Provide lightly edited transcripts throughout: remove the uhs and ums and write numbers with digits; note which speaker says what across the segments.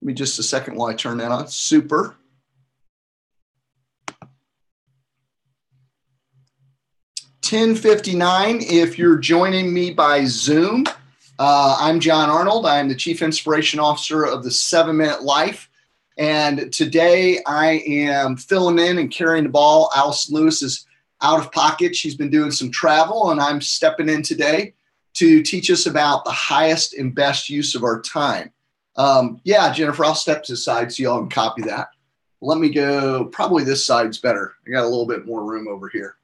Speaker 1: Give me just a second while I turn that on. Super. $10:59 if you're joining me by Zoom. I'm John Arnold. I'm the Chief Inspiration Officer of the 7 Minute Life. And today I am filling in and carrying the ball. Allison Lewis is out of pocket. She's been doing some travel, and I'm stepping in today to teach us about the highest and best use of our time. Yeah, Jennifer, I'll step to the side so y'all can copy that. Let me go. Probably this side's better. I got a little bit more room over here.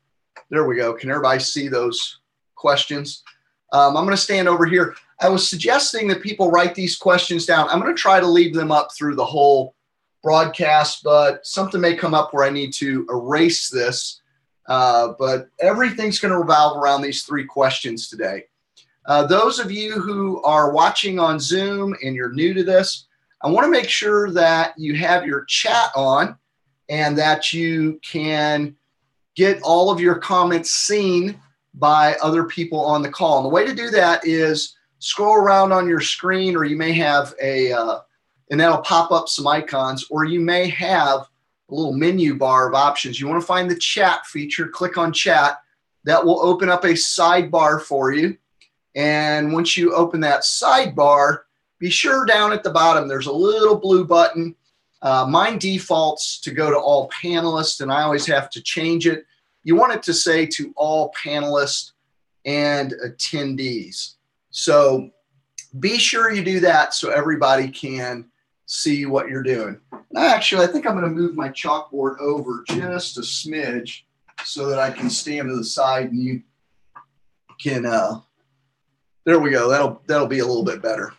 Speaker 1: There we go. Can everybody see those questions? I'm going to stand over here. I was suggesting that people write these questions down. I'm going to try to leave them up through the whole broadcast, but something may come up where I need to erase this. But everything's going to revolve around these 3 questions today. Those of you who are watching on Zoom and you're new to this, I want to make sure that you have your chat on and that you can get all of your comments seen by other people on the call. And the way to do that is scroll around on your screen, or you may have and that'll pop up some icons, or you may have a little menu bar of options. You want to find the chat feature, click on chat. That will open up a sidebar for you. And once you open that sidebar, be sure down at the bottom, there's a little blue button. Mine defaults to go to all panelists, and I always have to change it. You want it to say to all panelists and attendees. So be sure you do that so everybody can see what you're doing. And I think I'm going to move my chalkboard over just a smidge so that I can stand to the side and you can, there we go. That'll be a little bit better.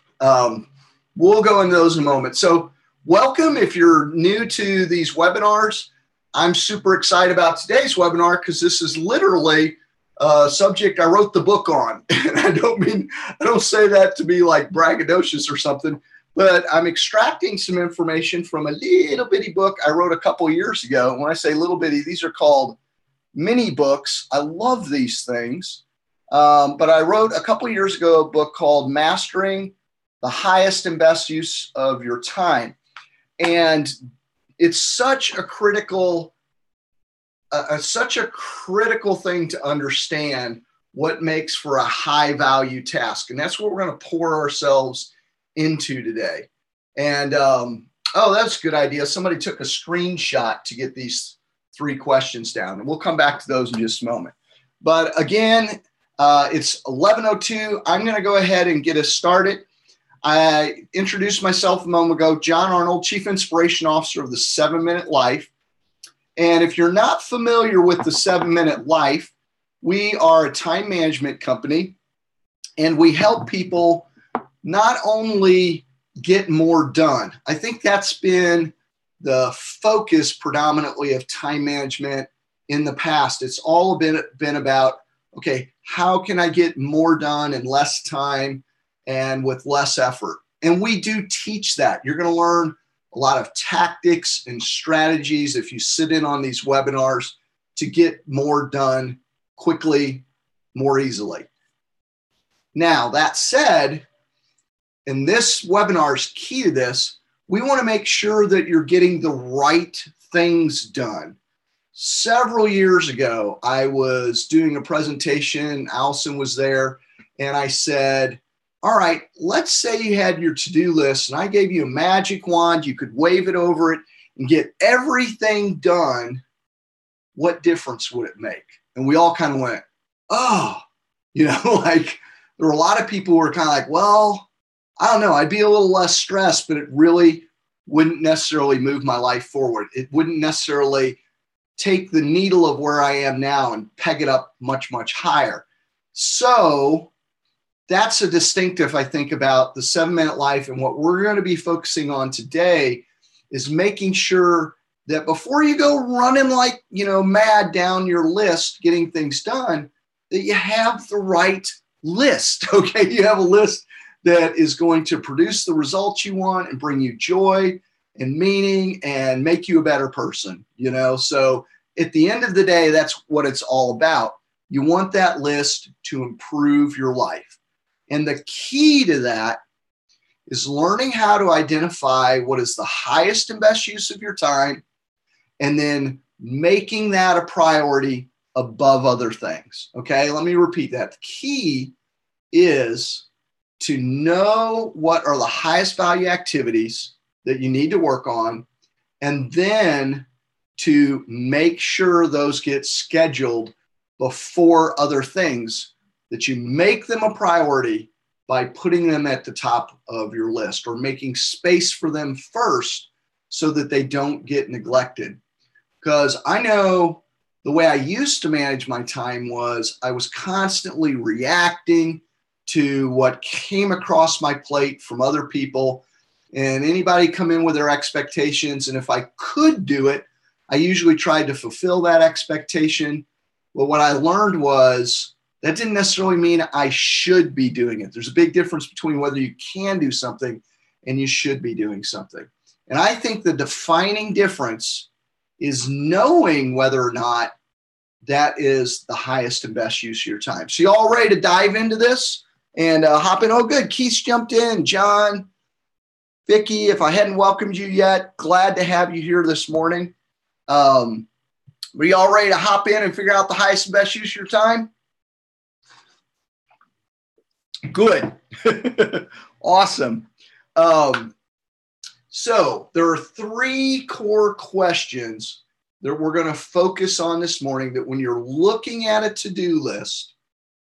Speaker 1: We'll go into those in a moment. So welcome if you're new to these webinars. I'm super excited about today's webinar because this is literally a subject I wrote the book on. And I don't say that to be like braggadocious or something, but I'm extracting some information from a little bitty book I wrote a couple years ago. When I say little bitty, these are called mini books. I love these things. But I wrote a couple years ago a book called Mastering the Highest and Best Use of Your Time. And it's such a critical thing to understand what makes for a high value task. And that's what we're going to pour ourselves into today. And, oh, that's a good idea. Somebody took a screenshot to get these 3 questions down, and we'll come back to those in just a moment. But again, it's 11:02. I'm going to go ahead and get us started. I introduced myself a moment ago, John Arnold, Chief Inspiration Officer of the 7-Minute Life. And if you're not familiar with the 7-Minute Life, we are a time management company, and we help people not only get more done. I think that's been the focus predominantly of time management in the past. It's all been about, okay, how can I get more done in less time and with less effort? And we do teach that. You're going to learn a lot of tactics and strategies if you sit in on these webinars to get more done quickly, more easily. Now, that said, and this webinar is key to this, we want to make sure that you're getting the right things done. Several years ago, I was doing a presentation, Allison was there, and I said, all right, let's say you had your to-do list and I gave you a magic wand, you could wave it over it and get everything done. What difference would it make? And we all kind of went, oh, like there were a lot of people who were kind of like, well, I don't know, I'd be a little less stressed, but it really wouldn't necessarily move my life forward. It wouldn't necessarily take the needle of where I am now and peg it up much, much higher. So that's a distinctive, I think, about the 7-Minute Life. And what we're going to be focusing on today is making sure that before you go running like, mad down your list, getting things done, that you have the right list. Okay. You have a list that is going to produce the results you want and bring you joy and meaning and make you a better person, So at the end of the day, that's what it's all about. You want that list to improve your life. And the key to that is learning how to identify what is the highest and best use of your time, and then making that a priority above other things. Okay, let me repeat that. The key is to know what are the highest value activities that you need to work on, and then to make sure those get scheduled before other things, that you make them a priority by putting them at the top of your list or making space for them first so that they don't get neglected. Because I know the way I used to manage my time was I was constantly reacting to what came across my plate from other people, and anybody come in with their expectations. And if I could do it, I usually tried to fulfill that expectation. But what I learned was that didn't necessarily mean I should be doing it. There's a big difference between whether you can do something and you should be doing something. And I think the defining difference is knowing whether or not that is the highest and best use of your time. So you all ready to dive into this and hop in? Oh, good. Keith's jumped in. John, Vicki, if I hadn't welcomed you yet, glad to have you here this morning. Are you all ready to hop in and figure out the highest and best use of your time? Good. Awesome. So there are three core questions that we're going to focus on this morning, that when you're looking at a to-do list,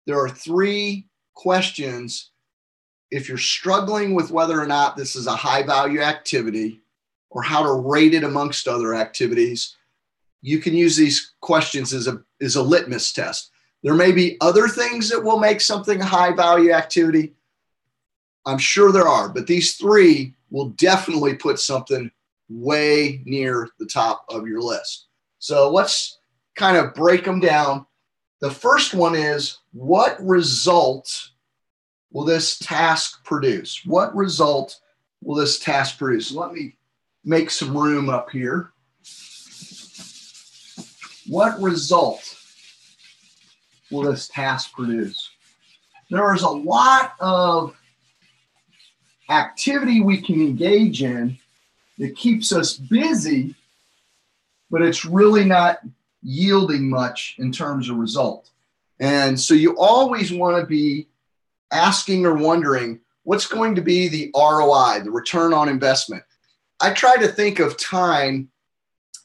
Speaker 1: there are three questions. If you're struggling with whether or not this is a high value activity or how to rate it amongst other activities, you can use these questions as a litmus test. There may be other things that will make something a high value activity. I'm sure there are, but these three will definitely put something way near the top of your list. So let's kind of break them down. The first one is, what result will this task produce? What result will this task produce? Let me make some room up here. What result will this task produce? There is a lot of activity we can engage in that keeps us busy, but it's really not yielding much in terms of result. And so you always want to be asking or wondering, what's going to be the ROI, the return on investment? I try to think of time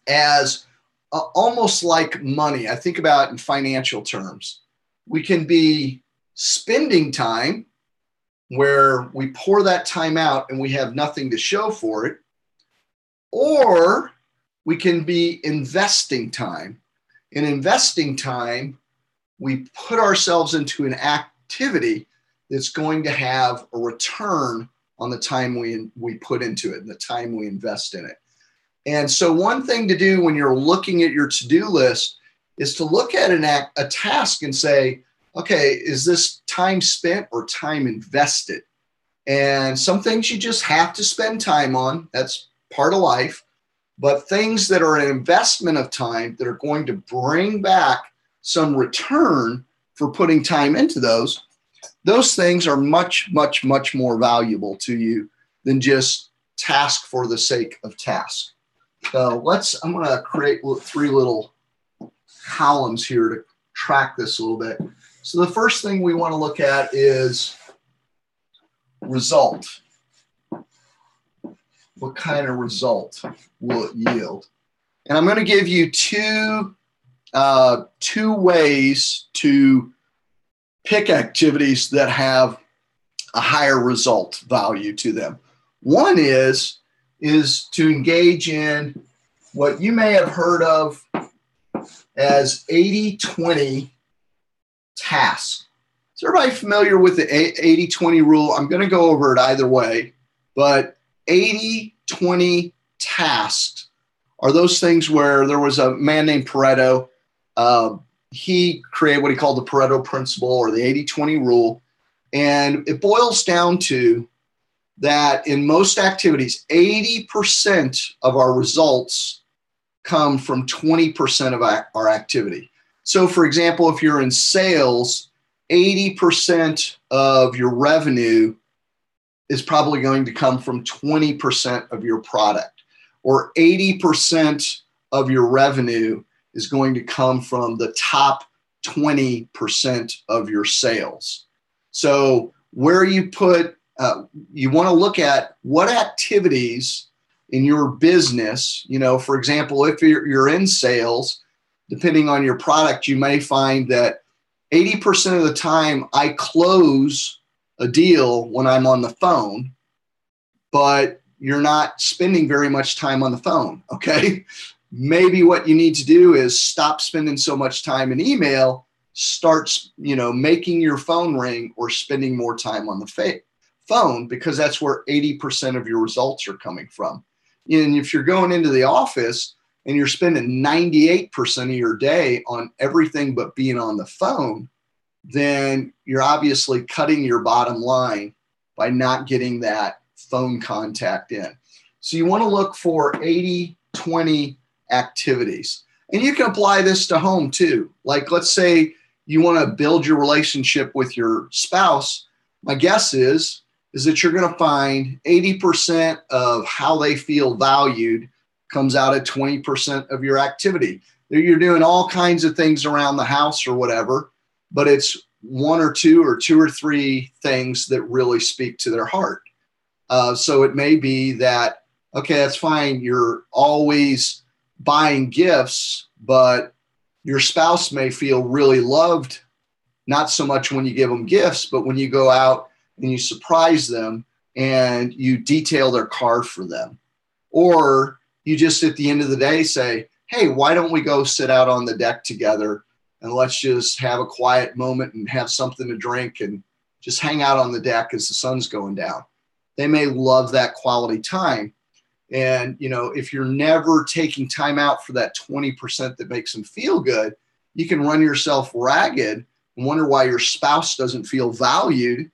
Speaker 1: as almost like money. I think about it in financial terms. We can be spending time where we pour that time out and we have nothing to show for it, or we can be investing time. In investing time, we put ourselves into an activity that's going to have a return on the time we put into it and the time we invest in it. And so one thing to do when you're looking at your to-do list is to look at a task and say, okay, is this time spent or time invested? And some things you just have to spend time on. That's part of life. But things that are an investment of time that are going to bring back some return for putting time into those things are much, much, much more valuable to you than just task for the sake of task. So I'm going to create three little columns here to track this a little bit. So the first thing we want to look at is result. What kind of result will it yield? And I'm going to give you two ways to pick activities that have a higher result value to them. One is to engage in what you may have heard of as 80-20 tasks. Is everybody familiar with the 80-20 rule? I'm going to go over it either way, but 80-20 tasks are those things where there was a man named Pareto. He created what he called the Pareto principle, or the 80-20 rule. And it boils down to that in most activities, 80% of our results come from 20% of our activity. So for example, if you're in sales, 80% of your revenue is probably going to come from 20% of your product, or 80% of your revenue is going to come from the top 20% of your sales. So where you put, you want to look at what activities in your business, for example, if you're in sales, depending on your product, you may find that 80% of the time I close a deal when I'm on the phone, but you're not spending very much time on the phone. Okay. Maybe what you need to do is stop spending so much time in email, start, making your phone ring or spending more time on the phone, because that's where 80% of your results are coming from. And if you're going into the office and you're spending 98% of your day on everything but being on the phone, then you're obviously cutting your bottom line by not getting that phone contact in. So you want to look for 80-20 activities. And you can apply this to home too. Like, let's say you want to build your relationship with your spouse. My guess is that you're going to find 80% of how they feel valued comes out of 20% of your activity. You're doing all kinds of things around the house or whatever, but it's one or two or three things that really speak to their heart. So it may be that, okay, that's fine. You're always buying gifts, but your spouse may feel really loved, not so much when you give them gifts, but when you go out and you surprise them and you detail their car for them. Or you just at the end of the day say, hey, why don't we go sit out on the deck together and let's just have a quiet moment and have something to drink and just hang out on the deck as the sun's going down. They may love that quality time. And, if you're never taking time out for that 20% that makes them feel good, you can run yourself ragged and wonder why your spouse doesn't feel valued,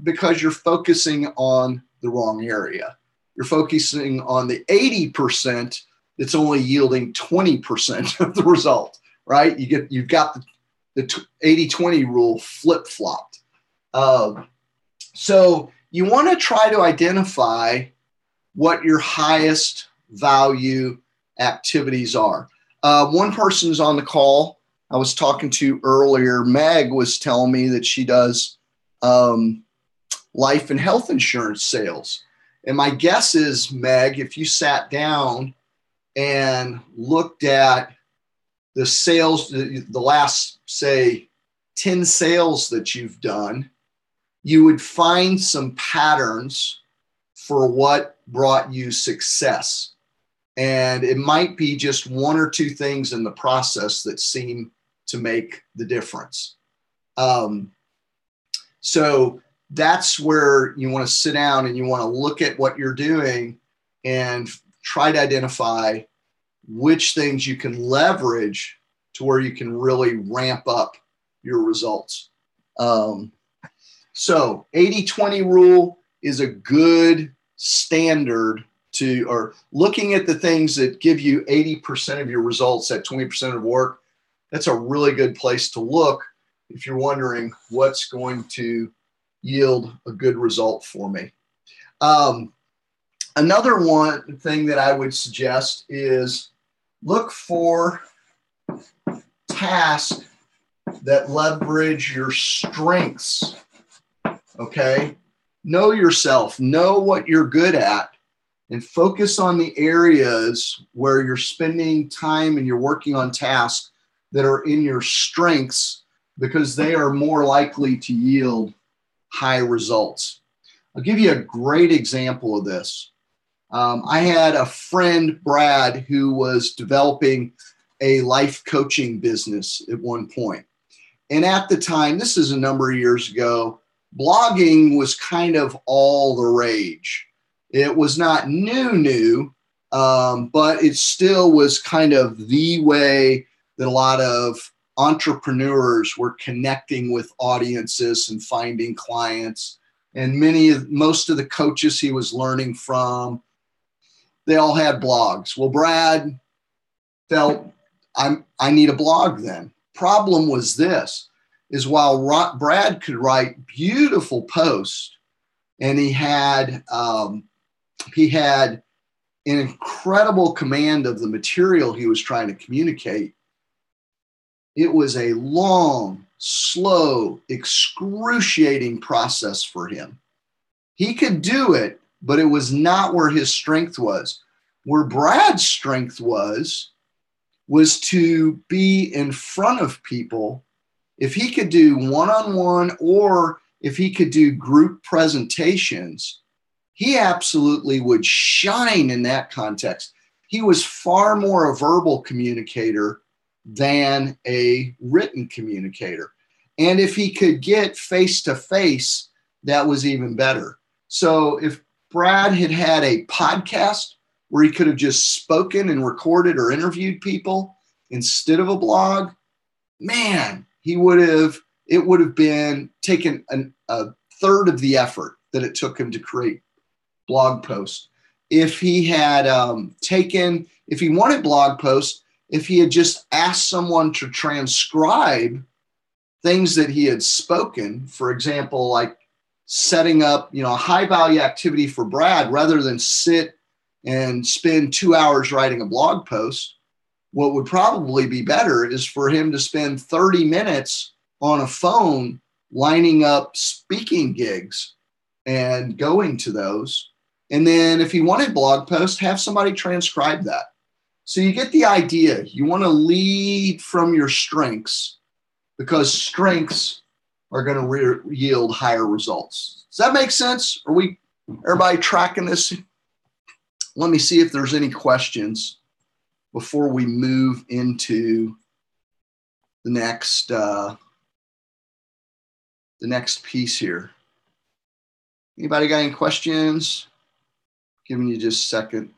Speaker 1: because you're focusing on the wrong area. You're focusing on the 80% that's only yielding 20% of the result, right? You've got the 80-20 rule flip-flopped. So you want to try to identify what your highest value activities are. One person's on the call I was talking to earlier, Meg, was telling me that she does life and health insurance sales. And my guess is, Meg, if you sat down and looked at the sales, the last, say, 10 sales that you've done, you would find some patterns for what brought you success. And it might be just one or two things in the process that seem to make the difference. So that's where you want to sit down and you want to look at what you're doing and try to identify which things you can leverage to where you can really ramp up your results. So 80-20 rule is a good standard or looking at the things that give you 80% of your results at 20% of work. That's a really good place to look if you're wondering what's going to yield a good result for me. Another one thing that I would suggest is look for tasks that leverage your strengths. Okay. Know yourself, know what you're good at, and focus on the areas where you're spending time and you're working on tasks that are in your strengths, because they are more likely to yield high results. I'll give you a great example of this. I had a friend, Brad, who was developing a life coaching business at one point. And at the time, this is a number of years ago, blogging was kind of all the rage. It was not new, but it still was kind of the way that a lot of entrepreneurs were connecting with audiences and finding clients. And most of the coaches he was learning from, they all had blogs. Well, Brad felt, I need a blog then. Problem was this, is while Brad could write beautiful posts and he had an incredible command of the material he was trying to communicate. It was a long, slow, excruciating process for him. He could do it, but it was not where his strength was. Where Brad's strength was to be in front of people. If he could do one-on-one or if he could do group presentations, he absolutely would shine in that context. He was far more a verbal communicator than a written communicator. And if he could get face-to-face, that was even better. So if Brad had had a podcast where he could have just spoken and recorded or interviewed people instead of a blog, man, it would have been taken a third of the effort that it took him to create blog posts. If he had if he wanted blog posts, if he had just asked someone to transcribe things that he had spoken, for example, like setting up, a high value activity for Brad, rather than sit and spend 2 hours writing a blog post, what would probably be better is for him to spend 30 minutes on a phone lining up speaking gigs and going to those. And then if he wanted blog posts, have somebody transcribe that. So you get the idea. You want to lead from your strengths, because strengths are going to yield higher results. Does that make sense? Are everybody tracking this? Let me see if there's any questions before we move into the next piece here. Anybody got any questions? Giving you just a second.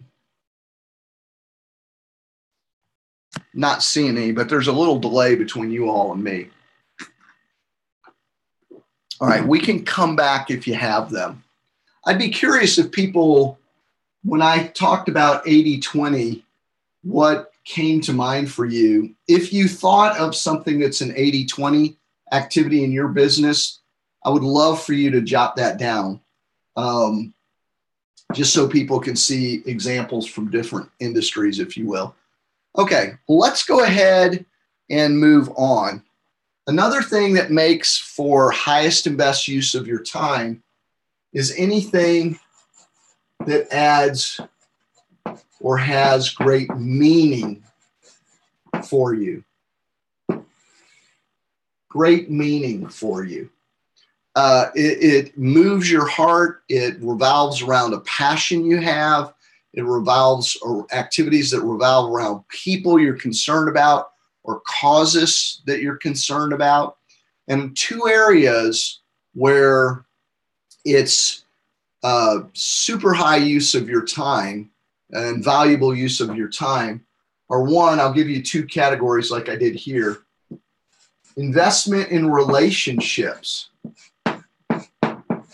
Speaker 1: Not seeing any, but there's a little delay between you all and me. All right, we can come back if you have them. I'd be curious if people, when I talked about 80-20, what came to mind for you? If you thought of something that's an 80-20 activity in your business, I would love for you to jot that down, just so people can see examples from different industries, if you will. Okay, let's go ahead and move on. Another thing that makes for highest and best use of your time is anything that adds or has great meaning for you. Great meaning for you. It moves your heart. It revolves around a passion you have. It revolves or activities that revolve around people you're concerned about or causes that you're concerned about. And two areas where it's super high use of your time and valuable use of your time are, one, I'll give you two categories like I did here. Investment in relationships.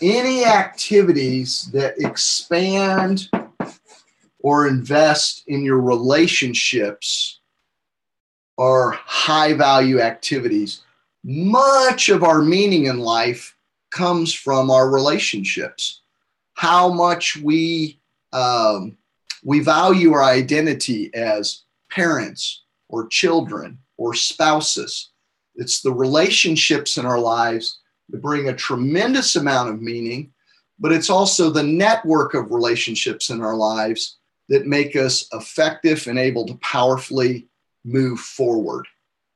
Speaker 1: Any activities that expand or invest in your relationships are high value activities. Much of our meaning in life comes from our relationships. How much we value our identity as parents or children or spouses. It's the relationships in our lives that bring a tremendous amount of meaning, but it's also the network of relationships in our lives that make us effective and able to powerfully move forward.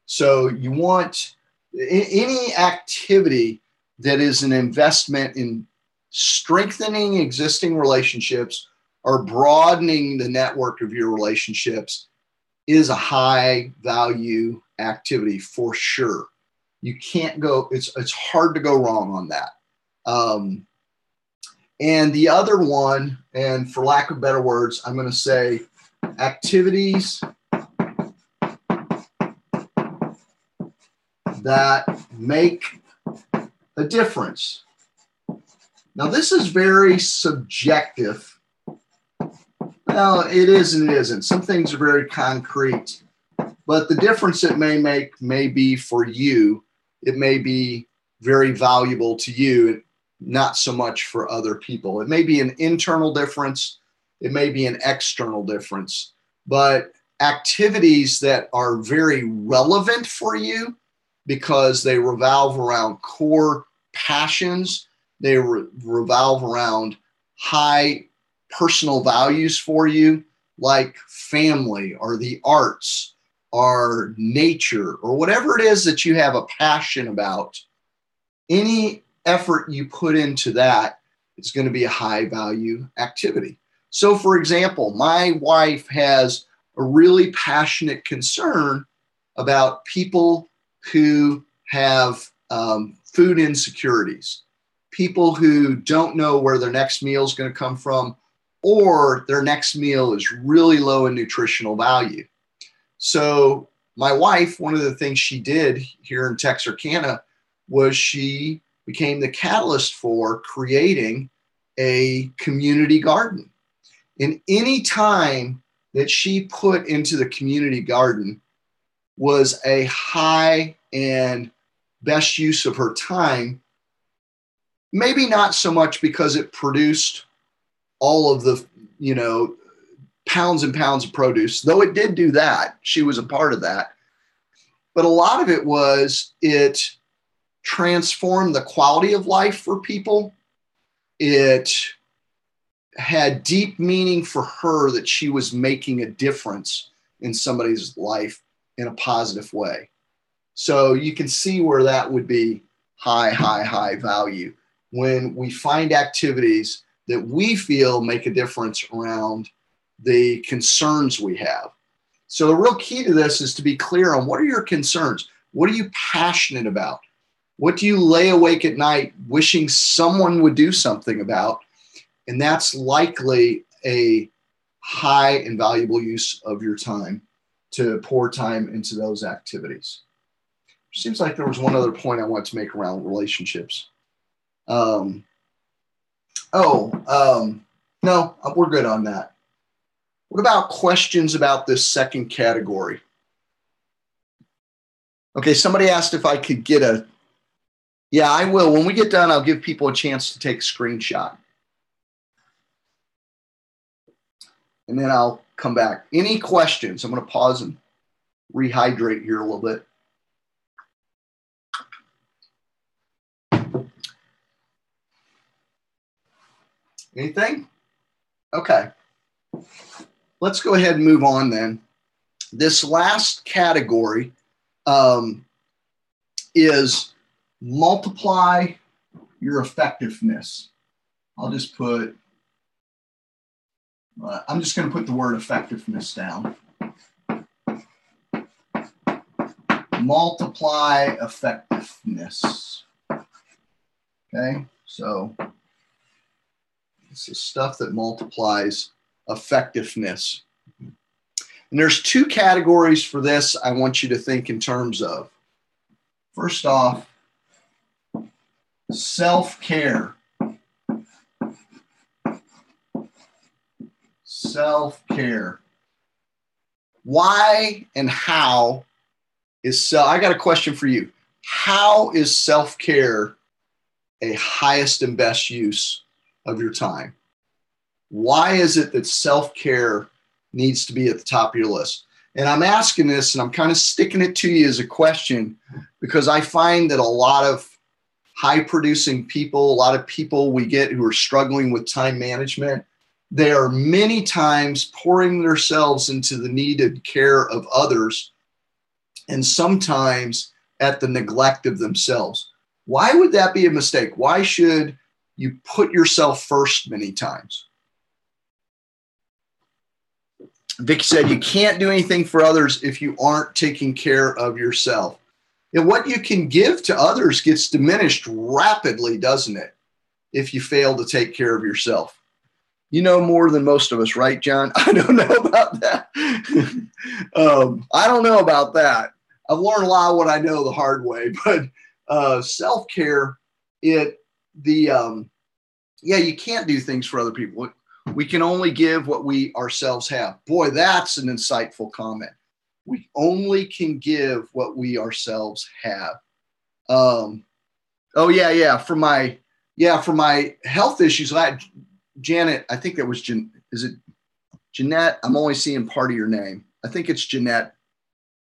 Speaker 1: So you want any activity that is an investment in strengthening existing relationships or broadening the network of your relationships is a high value activity for sure. You can't go, it's hard to go wrong on that. And the other one, and for lack of better words, I'm going to say activities that make a difference. Now, this is very subjective. Well, it is and it isn't. Some things are very concrete, but the difference it may make may be for you. It may be very valuable to you. not so much for other people. It may be an internal difference, it may be an external difference, but activities that are very relevant for you because they revolve around core passions, they revolve around high personal values for you, like family or the arts or nature or whatever it is that you have a passion about. Any effort you put into that is going to be a high value activity. So, for example, my wife has a really passionate concern about people who have food insecurities, people who don't know where their next meal is going to come from, or their next meal is really low in nutritional value. So my wife, one of the things she did here in Texarkana was she became the catalyst for creating a community garden. And any time that she put into the community garden was a high and best use of her time. Maybe not so much because it produced all of the, pounds and pounds of produce, though it did do that. She was a part of that. But a lot of it was it transformed the quality of life for people. It had deep meaning for her that she was making a difference in somebody's life in a positive way. So you can see where that would be high value when we find activities that we feel make a difference around the concerns we have. So the real key to this is to be clear on what are your concerns? What are you passionate about? What do you lay awake at night wishing someone would do something about? And that's likely a high and valuable use of your time to pour time into those activities. Seems like there was one other point I wanted to make around relationships. No, we're good on that. What about questions about this second category? Okay, somebody asked if I could get yeah, I will. When we get done, I'll give people a chance to take a screenshot. And then I'll come back. Any questions? I'm going to pause and rehydrate here a little bit. Anything? Okay. Let's go ahead and move on then. This last category is multiply your effectiveness. I'll just put, I'm just going to put the word effectiveness down. Multiply effectiveness. Okay, so this is stuff that multiplies effectiveness. And there's two categories for this I want you to think in terms of. First off, self-care. Self-care. Why and how is I got a question for you. How is self-care a highest and best use of your time? Why is it that self-care needs to be at the top of your list? And I'm asking this and I'm kind of sticking it to you as a question because I find that a lot of high producing people, a lot of people we get who are struggling with time management, they are many times pouring themselves into the needed care of others and sometimes at the neglect of themselves. Why would that be a mistake? Why should you put yourself first many times? Vicky said, you can't do anything for others if you aren't taking care of yourself. And what you can give to others gets diminished rapidly, doesn't it? If you fail to take care of yourself. You know more than most of us, right, John? I don't know about that. I don't know about that. I've learned a lot of what I know the hard way, but self-care, you can't do things for other people. We can only give what we ourselves have. Boy, that's an insightful comment. We only can give what we ourselves have. For my Yeah, for my health issues, Janet, I think that was, is it Jeanette? I'm only seeing part of your name. I think it's Jeanette.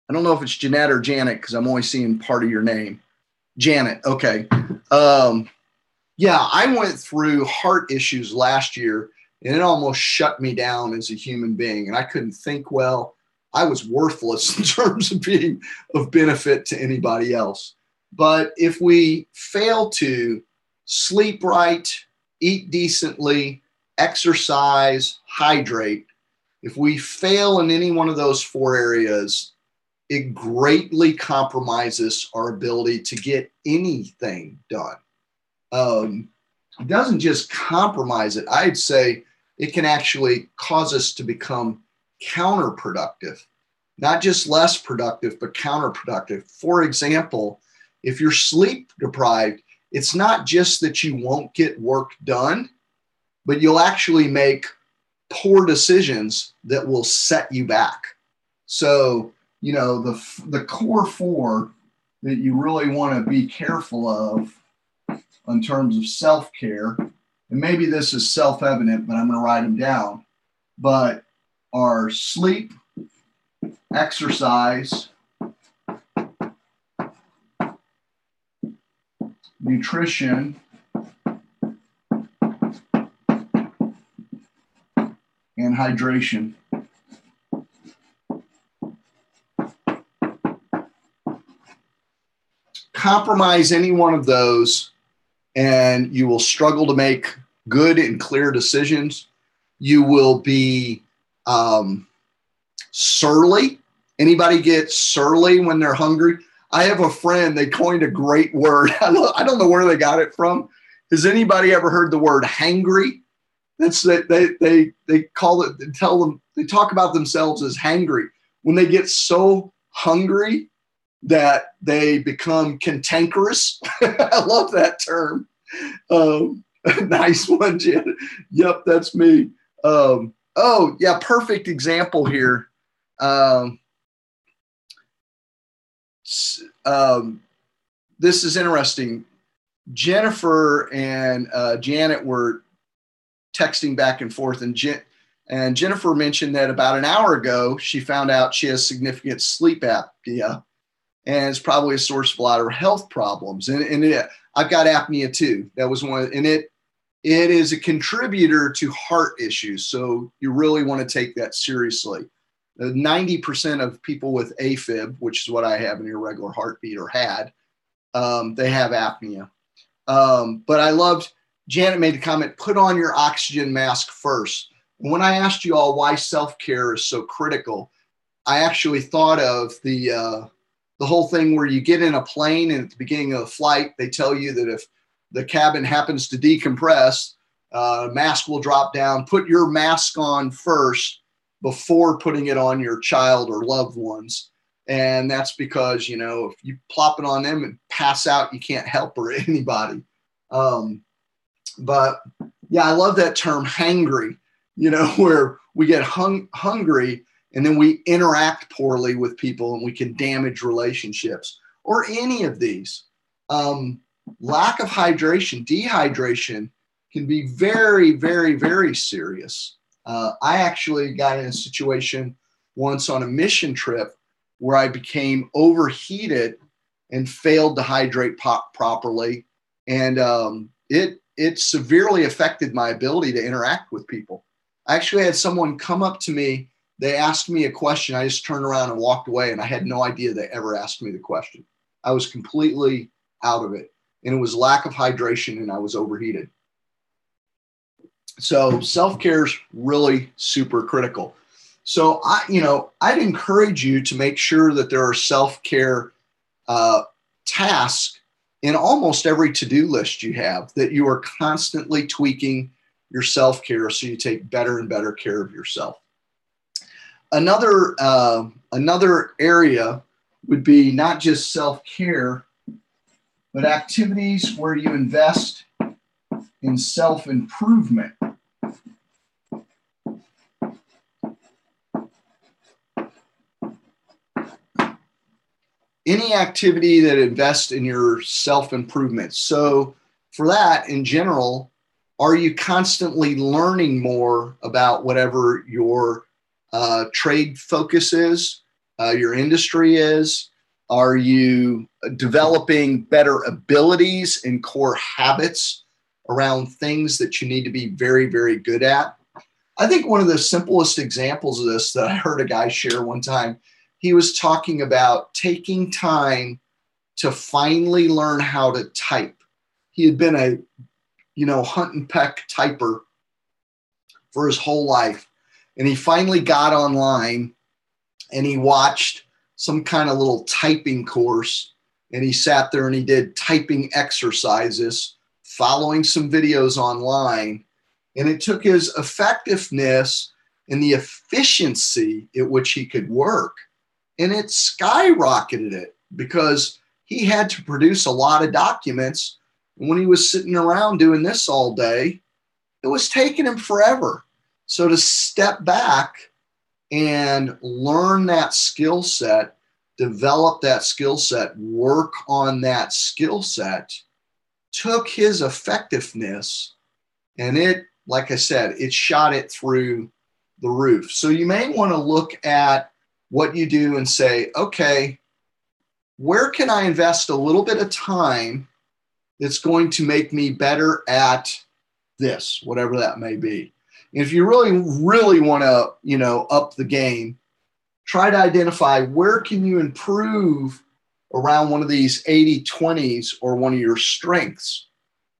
Speaker 1: I don't know if it's Jeanette or Janet because I'm only seeing part of your name. Janet, okay. Yeah, I went through heart issues last year and it almost shut me down as a human being. And I couldn't think well. I was worthless in terms of being of benefit to anybody else. But if we fail to sleep right, eat decently, exercise, hydrate, if we fail in any one of those four areas, it greatly compromises our ability to get anything done. It doesn't just compromise it. I'd say it can actually cause us to become counterproductive, not just less productive, but counterproductive. For example, if you're sleep deprived, it's not just that you won't get work done, but you'll actually make poor decisions that will set you back. So, you know, the core four that you really want to be careful of in terms of self-care, and maybe this is self-evident, but I'm going to write them down, but are sleep, exercise, nutrition, and hydration. Compromise any one of those and you will struggle to make good and clear decisions. You will be surly. Anybody get surly when they're hungry? I have a friend, they coined a great word. I don't know where they got it from. Has anybody ever heard the word hangry? That's that they call it, they talk about themselves as hangry. When they get so hungry that they become cantankerous. I love that term. Nice one, Janet. Yep, that's me. Oh, yeah, perfect example here. This is interesting. Jennifer and Janet were texting back and forth, and Jennifer mentioned that about an hour ago, she found out she has significant sleep apnea, and it's probably a source of a lot of her health problems. I've got apnea too. That was one, and it is a contributor to heart issues. So you really want to take that seriously. 90% of people with AFib, which is what I have, an irregular heartbeat or had, they have apnea. But I loved, Janet made the comment, put on your oxygen mask first. And when I asked you all why self-care is so critical, I actually thought of the whole thing where you get in a plane and at the beginning of the flight, they tell you that if the cabin happens to decompress, mask will drop down. Put your mask on first before putting it on your child or loved ones. And that's because, you know, if you plop it on them and pass out, you can't help or anybody. But yeah, I love that term hangry, you know, where we get hungry and then we interact poorly with people and we can damage relationships or any of these. Lack of hydration, dehydration can be very, very, very serious. I actually got in a situation once on a mission trip where I became overheated and failed to hydrate properly. And it severely affected my ability to interact with people. I actually had someone come up to me. They asked me a question. I just turned around and walked away, and I had no idea they ever asked me the question. I was completely out of it. And it was lack of hydration, and I was overheated. So self-care is really super critical. So I'd encourage you to make sure that there are self-care tasks in almost every to-do list you have, that you are constantly tweaking your self-care so you take better and better care of yourself. Another area would be not just self-care, but activities where you invest in self-improvement. Any activity that invests in your self-improvement. So, for that in general, are you constantly learning more about whatever your trade focus is, your industry is? Are you developing better abilities and core habits around things that you need to be very, very good at? I think one of the simplest examples of this that I heard a guy share one time, he was talking about taking time to finally learn how to type. He had been a, hunt and peck typer for his whole life. And he finally got online and he watched some kind of little typing course. And he sat there and he did typing exercises, following some videos online. And it took his effectiveness and the efficiency at which he could work. And it skyrocketed it because he had to produce a lot of documents. And when he was sitting around doing this all day, it was taking him forever. So to step back and learn that skill set, develop that skill set, work on that skill set, took his effectiveness, and it, like I said, it shot it through the roof. So you may want to look at what you do and say, okay, where can I invest a little bit of time that's going to make me better at this, whatever that may be. And if you really, really want to, up the game, try to identify where can you improve around one of these 80-20s or one of your strengths.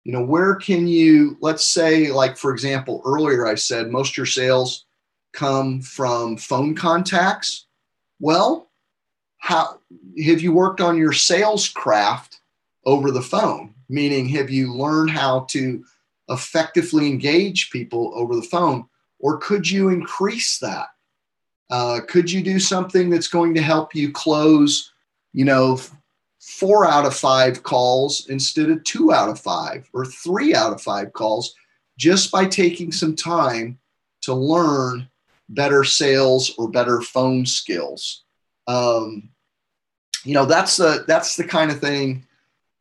Speaker 1: Where can you, let's say, like, for example, earlier I said most of your sales come from phone contacts. Well, how have you worked on your sales craft over the phone? Meaning, have you learned how to effectively engage people over the phone? Or could you increase that? Could you do something that's going to help you close, 4 out of 5 calls instead of 2 out of 5 or 3 out of 5 calls, just by taking some time to learn better sales or better phone skills? That's the kind of thing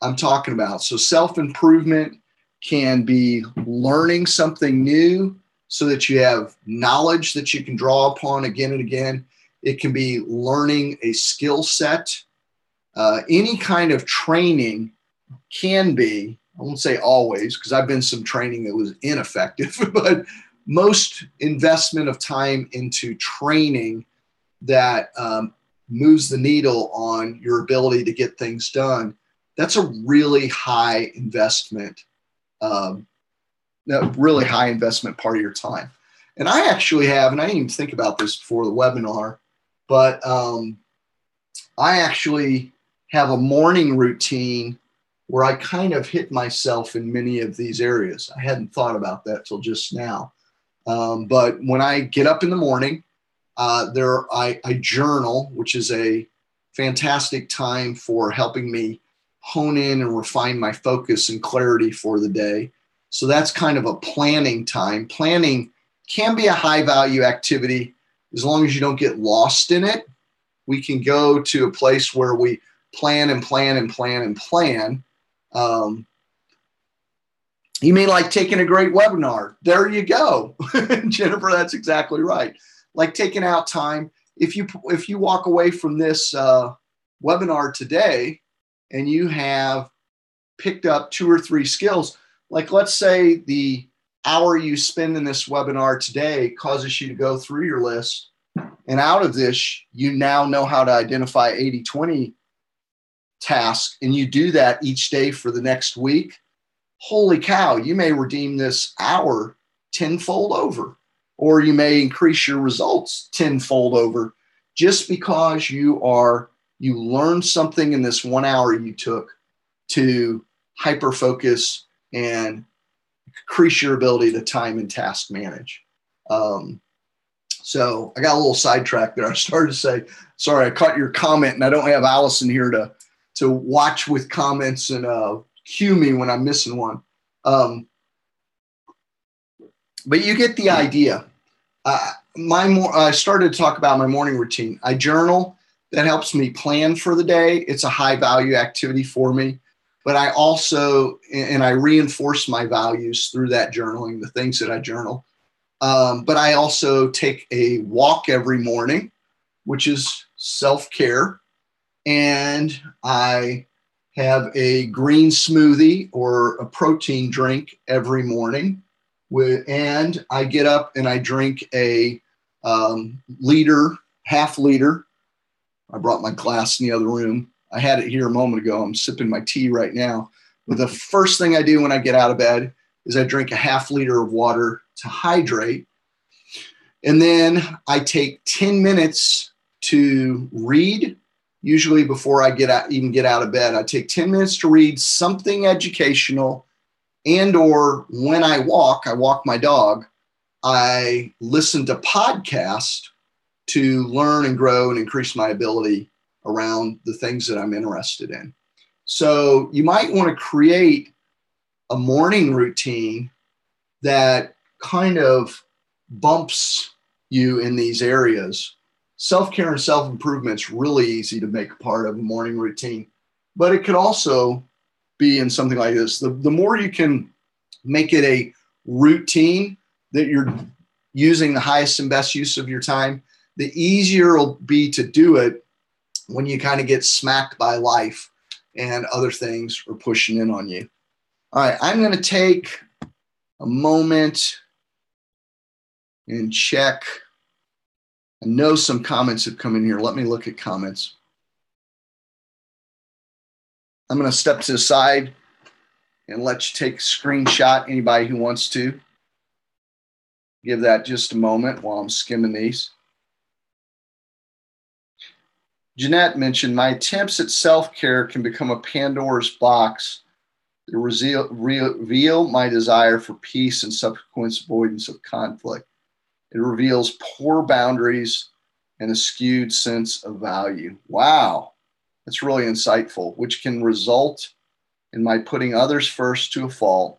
Speaker 1: I'm talking about. So self-improvement can be learning something new so that you have knowledge that you can draw upon again and again. It can be learning a skill set. Any kind of training can be, I won't say always, because I've been some training that was ineffective, but most investment of time into training that moves the needle on your ability to get things done, that's a really high investment, really high investment part of your time. And I actually have, and I didn't even think about this before the webinar, but I actually have a morning routine where I kind of hit myself in many of these areas. I hadn't thought about that till just now. But when I get up in the morning, I journal, which is a fantastic time for helping me hone in and refine my focus and clarity for the day. So that's kind of a planning time. Planning can be a high value activity as long as you don't get lost in it. We can go to a place where we plan and plan and plan and plan. You may like taking a great webinar. There you go. Jennifer, that's exactly right. Like taking out time. If you walk away from this webinar today and you have picked up 2 or 3 skills, like let's say the hour you spend in this webinar today causes you to go through your list, and out of this, you now know how to identify 80-20 tasks, and you do that each day for the next week. Holy cow, you may redeem this hour tenfold over, or you may increase your results tenfold over just because you learned something in this 1 hour you took to hyper focus and increase your ability to time and task manage. So I got a little sidetracked there. I started to say, sorry, I caught your comment, and I don't have Allison here to watch with comments and cue me when I'm missing one. But you get the idea. I started to talk about my morning routine. I journal. That helps me plan for the day. It's a high value activity for me. but I also, and I reinforce my values through that journaling, the things that I journal. But I also take a walk every morning, which is self-care. And I have a green smoothie or a protein drink every morning. And I get up and I drink a half liter. I brought my glass in the other room. I had it here a moment ago. I'm sipping my tea right now. But the first thing I do when I get out of bed is I drink a half liter of water to hydrate. And then I take 10 minutes to read. Usually before I even get out of bed, I take 10 minutes to read something educational, and or when I walk my dog, I listen to podcasts to learn and grow and increase my ability around the things that I'm interested in. So you might want to create a morning routine that kind of bumps you in these areas. Self-care and self-improvement is really easy to make a part of a morning routine, but it could also be in something like this. The more you can make it a routine that you're using the highest and best use of your time, the easier it'll be to do it when you kind of get smacked by life and other things are pushing in on you. All right, I'm going to take a moment and check. I know some comments have come in here. Let me look at comments. I'm going to step to the side and let you take a screenshot, anybody who wants to. Give that just a moment while I'm skimming these. Jeanette mentioned, my attempts at self-care can become a Pandora's box that reveal my desire for peace and subsequent avoidance of conflict. It reveals poor boundaries and a skewed sense of value. Wow, that's really insightful, which can result in my putting others first to a fault.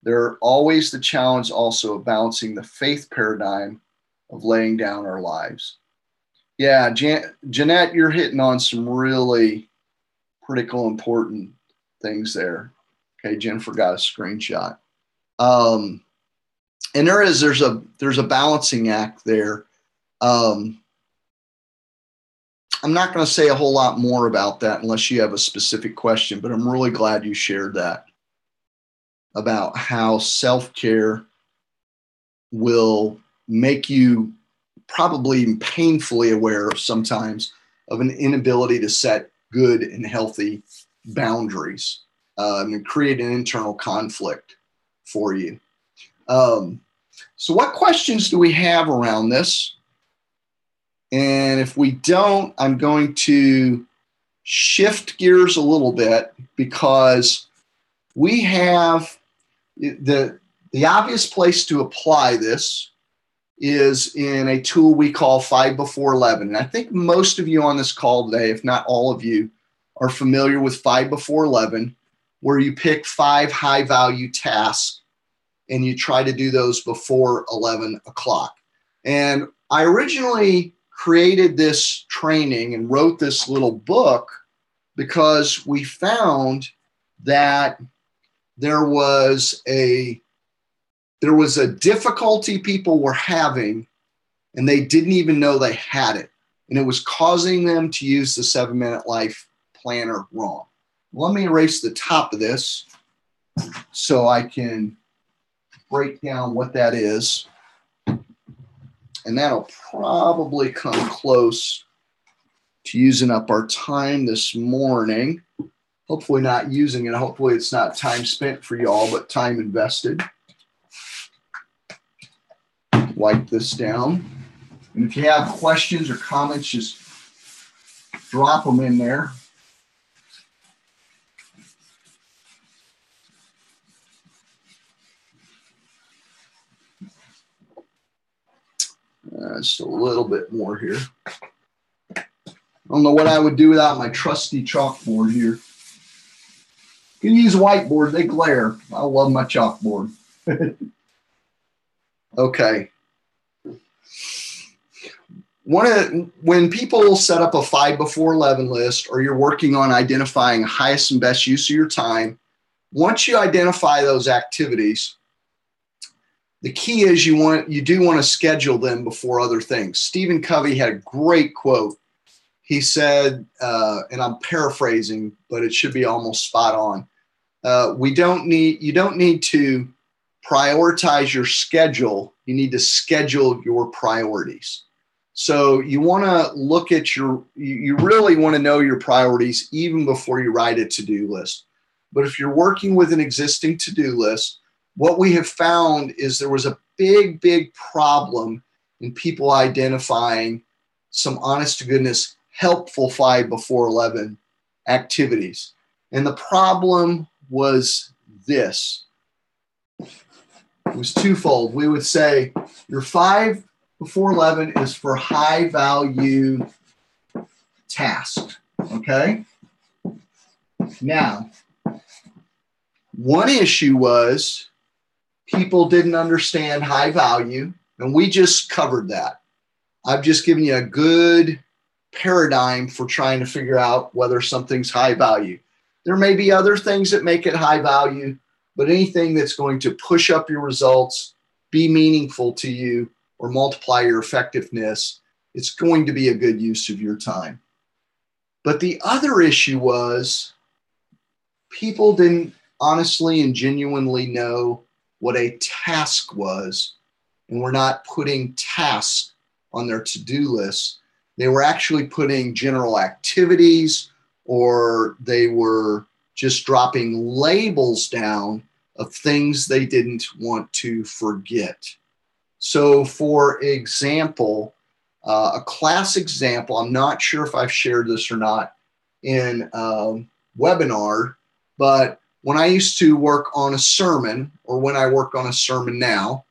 Speaker 1: There are always the challenge also of balancing the faith paradigm of laying down our lives. Yeah, Jeanette, you're hitting on some really critical, important things there. Okay, Jennifer got a screenshot. And there's a balancing act there. I'm not going to say a whole lot more about that unless you have a specific question, but I'm really glad you shared that about how self-care will make you probably painfully aware of sometimes of an inability to set good and healthy boundaries and create an internal conflict for you. So what questions do we have around this? And if we don't, I'm going to shift gears a little bit because we have the obvious place to apply this is in a tool we call 5 before 11. And I think most of you on this call today, if not all of you, are familiar with 5 before 11, where you pick 5 high value tasks and you try to do those before 11 o'clock. And I originally created this training and wrote this little book because we found that there was a difficulty people were having and they didn't even know they had it. And it was causing them to use the 7-Minute Life Planner wrong. Let me erase the top of this so I can break down what that is. And that'll probably come close to using up our time this morning. Hopefully not using it. Hopefully it's not time spent for y'all, but time invested. Wipe this down. And if you have questions or comments, just drop them in there. Just a little bit more here. I don't know what I would do without my trusty chalkboard here. You can use a whiteboard, they glare. I love my chalkboard. Okay. When people set up a 5 before 11 list, or you're working on identifying highest and best use of your time, once you identify those activities, the key is you do want to schedule them before other things. Stephen Covey had a great quote. He said, and I'm paraphrasing, but it should be almost spot on. You don't need to prioritize your schedule. You need to schedule your priorities. So you want to look at you really want to know your priorities even before you write a to-do list. But if you're working with an existing to-do list, what we have found is there was a big, big problem in people identifying some honest to goodness, helpful 5 before 11 activities. And the problem was this. It was twofold. We would say your 5 before 11 is for high value tasks. Okay. Now, one issue was people didn't understand high value, and we just covered that. I've just given you a good paradigm for trying to figure out whether something's high value. There may be other things that make it high value, but anything that's going to push up your results, be meaningful to you, or multiply your effectiveness, it's going to be a good use of your time. But the other issue was people didn't honestly and genuinely know what a task was, and were not putting tasks on their to-do list. They were actually putting general activities, or they were just dropping labels down of things they didn't want to forget. So for example, a class example, I'm not sure if I've shared this or not in webinar, but when I used to work on a sermon, or when I work on a sermon now,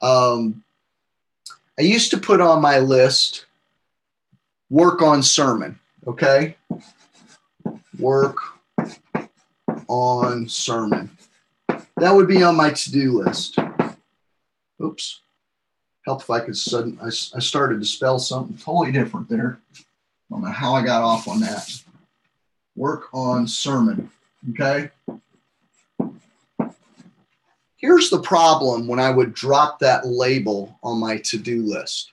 Speaker 1: I used to put on my list, work on sermon, okay? Work on sermon. That would be on my to-do list. Oops. Help if I could I started to spell something totally different there. I don't know how I got off on that. Work on sermon, okay? Here's the problem when I would drop that label on my to-do list.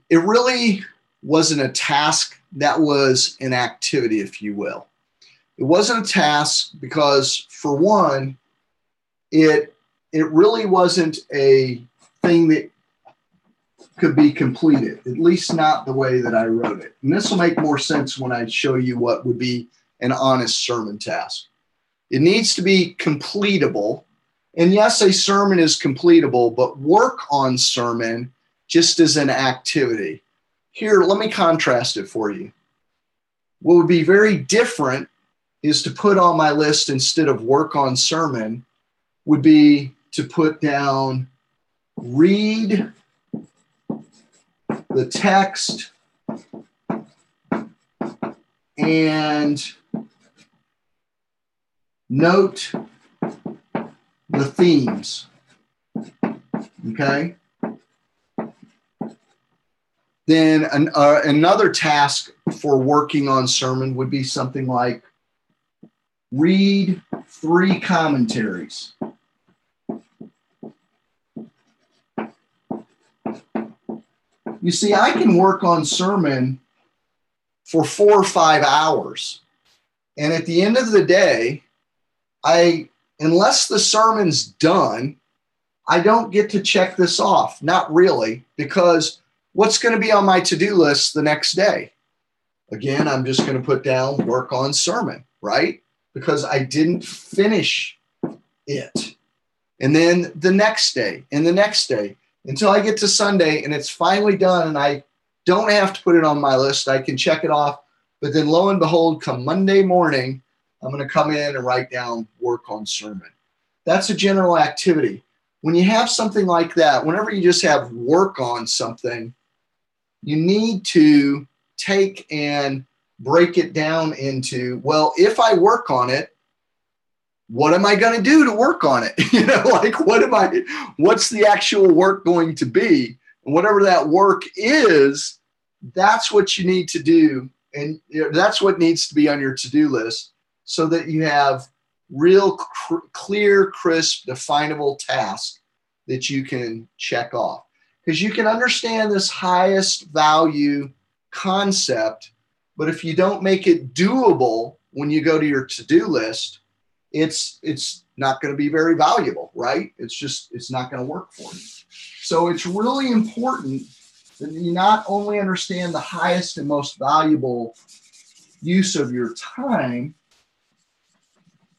Speaker 1: It really wasn't a task, that was an activity, if you will. It wasn't a task because, for one, it really wasn't a thing that could be completed, at least not the way that I wrote it. And this will make more sense when I show you what would be an honest sermon task. It needs to be completable. And yes, a sermon is completable, but work on sermon just as an activity. Here, let me contrast it for you. What would be very different is to put on my list, instead of work on sermon, would be to put down read the text and note the themes, okay? Then another task for working on sermon would be something like read 3 commentaries. You see, I can work on sermon for 4 or 5 hours. And at the end of the day, unless the sermon's done, I don't get to check this off. Not really, because what's going to be on my to-do list the next day? Again, I'm just going to put down work on sermon, right? Because I didn't finish it. And then the next day and the next day until I get to Sunday and it's finally done and I don't have to put it on my list. I can check it off. But then lo and behold, come Monday morning, I'm going to come in and write down work on sermon. That's a general activity. When you have something like that, whenever you just have work on something, you need to take and break it down into, well, if I work on it, what am I going to do to work on it? Like, what's the actual work going to be? And whatever that work is, that's what you need to do. And that's what needs to be on your to-do list so that you have real clear, crisp, definable tasks that you can check off. Because you can understand this highest value concept, but if you don't make it doable when you go to your to-do list, it's not going to be very valuable, right? It's not going to work for you. So it's really important that you not only understand the highest and most valuable use of your time,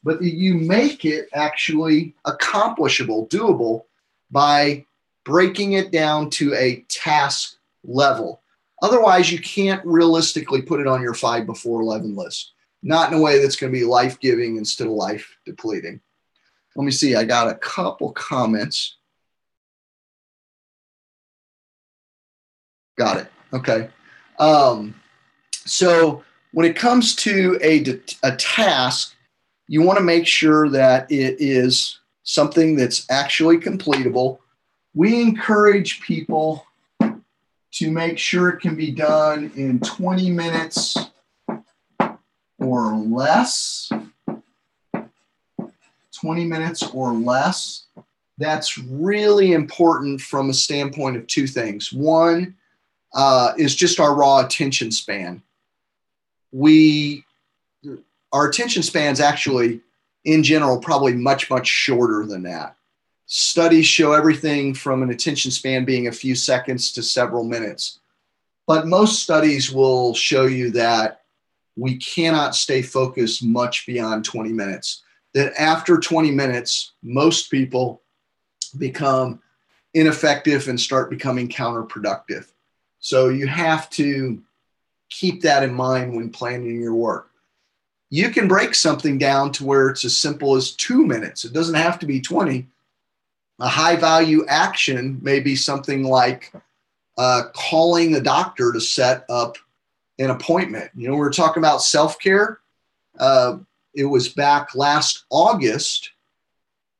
Speaker 1: but that you make it actually accomplishable, doable by breaking it down to a task level. Otherwise, you can't realistically put it on your 5 before 11 list. Not in a way that's going to be life-giving instead of life-depleting. Let me see. I got a couple comments. Got it. Okay. So when it comes to a task, you want to make sure that it is something that's actually completable. We encourage people to make sure it can be done in 20 minutes or less. 20 minutes or less. That's really important from a standpoint of two things. One is just our raw attention span. Our attention span's actually, in general, probably much, much shorter than that. Studies show everything from an attention span being a few seconds to several minutes. But most studies will show you that we cannot stay focused much beyond 20 minutes. That after 20 minutes, most people become ineffective and start becoming counterproductive. So you have to keep that in mind when planning your work. You can break something down to where it's as simple as 2 minutes. It doesn't have to be 20. A high value action may be something like calling a doctor to set up an appointment. You know, we were talking about self-care. It was back last August.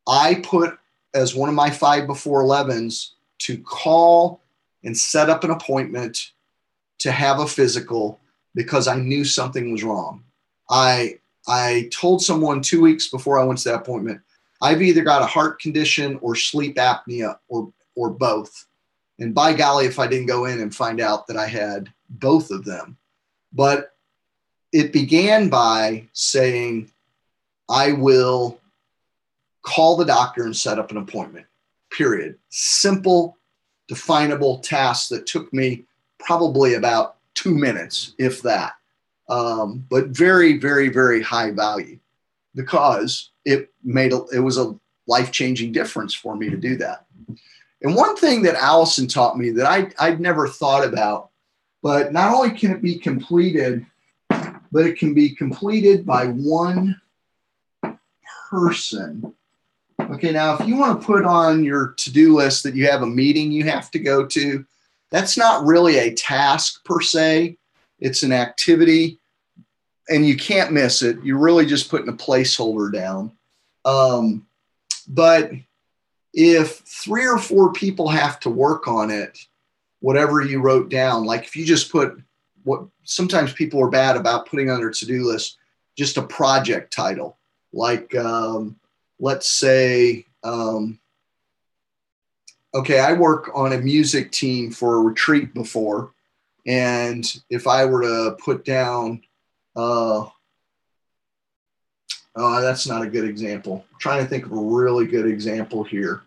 Speaker 1: I put as one of my 5 before 11s to call and set up an appointment to have a physical because I knew something was wrong. I told someone 2 weeks before I went to that appointment, I've either got a heart condition or sleep apnea or both. And by golly, if I didn't go in and find out that I had both of them. But it began by saying, I will call the doctor and set up an appointment, period. Simple, definable task that took me probably about 2 minutes, if that. But very, very, very high value because it was a life-changing difference for me to do that. And one thing that Allison taught me that I'd never thought about, but not only can it be completed, but it can be completed by one person. Okay, now if you want to put on your to-do list that you have a meeting you have to go to, that's not really a task per se. It's an activity, and you can't miss it. You're really just putting a placeholder down. But if 3 or 4 people have to work on it, whatever you wrote down, like if you just put what sometimes people are bad about putting on their to-do list, just a project title, like let's say, okay, I work on a music team for a retreat before. And if I were to put down, that's not a good example. I'm trying to think of a really good example here.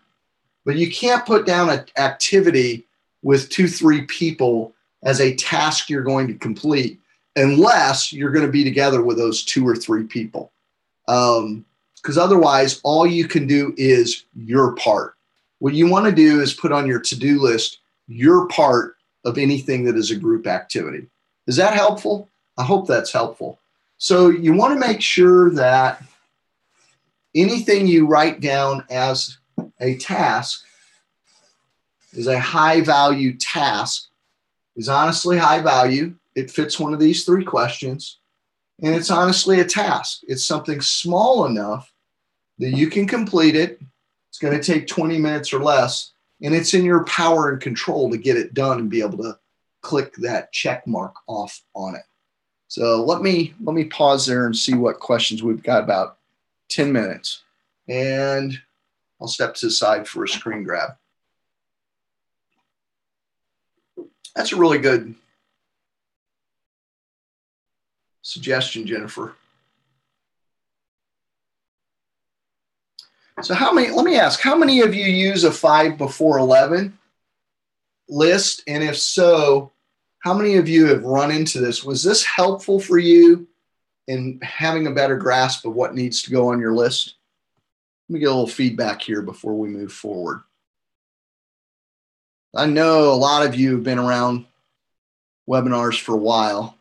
Speaker 1: But you can't put down an activity with 2-3 people as a task you're going to complete unless you're going to be together with those 2 or 3 people. Because otherwise, all you can do is your part. What you want to do is put on your to-do list your part of anything that is a group activity. Is that helpful? I hope that's helpful. So you want to make sure that anything you write down as a task is a high value task, is honestly high value. It fits one of these 3 questions, and it's honestly a task. It's something small enough that you can complete it. It's going to take 20 minutes or less, And it's in your power and control to get it done and be able to click that check mark off on it. So let me pause there and see what questions we've got. About 10 minutes. And I'll step to the side for a screen grab. That's a really good suggestion, Jennifer. So let me ask, how many of you use a 5 before 11 list? And if so, how many of you have run into this? Was this helpful for you in having a better grasp of what needs to go on your list? Let me get a little feedback here before we move forward. I know a lot of you have been around webinars for a while.